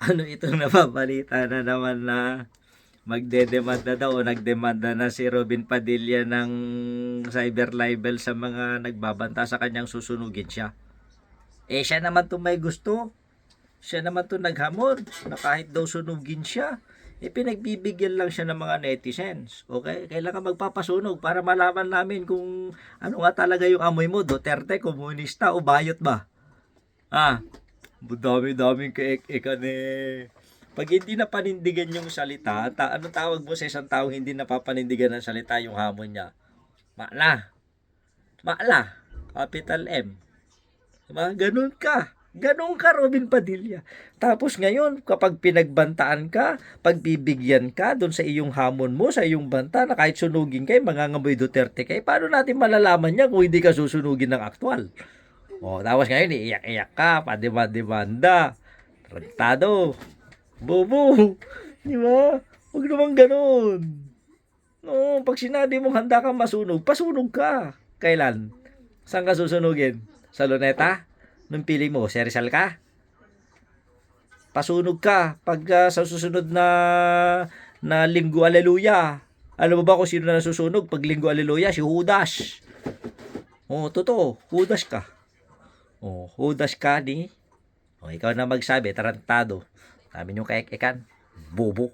Ano itong nababalita na naman na magdedemanda daw o nagdemanda na si Robin Padilla ng cyber libel sa mga nagbabanta sa kanyang susunugin siya. Eh siya naman 'tong may gusto. Siya naman 'tong naghamon na kahit daw sunugin siya, eh pinagbibigyan lang siya ng mga netizens. Okay? Kailangan magpapasunog para malaman namin kung ano nga talaga yung amoy mo, Duterte, komunista o bayot ba? Ah, dami-daming kaek-ekan eh. Pag hindi na panindigan yung salita, anong tawag mo sa isang taong hindi napapanindigan ng salita yung hamon niya? Mala. Mala. Capital M. Diba? Ganun ka. Ganun ka, Robin Padilla. Tapos ngayon, kapag pinagbantaan ka, pagbibigyan ka doon sa iyong hamon mo, sa iyong banta, na kahit sunugin kay, mangangamoy Duterte kay, paano natin malalaman niya kung hindi ka susunugin ng aktwal? O, tapos ngayon, iiyak-iyak ka, pademanda. Tarantado. Bobo. Di ba? Huwag naman ganun. No, pag sinabi mong handa kang masunog, pasunog ka. Kailan? Saan ka susunugin? Sa Luneta? Nung pili mo, si Rizal ka? Pasunog ka pag sa susunod na Linggo Aleluya. Alam mo ba kung sino na nasusunog pag Linggo Aleluya? Si Judas. Oh, totoo. Judas ka. Oh, Judas ka ni. Oh, ikaw na magsabi, tarantado. Sabi niyo kay Ekan, bobo.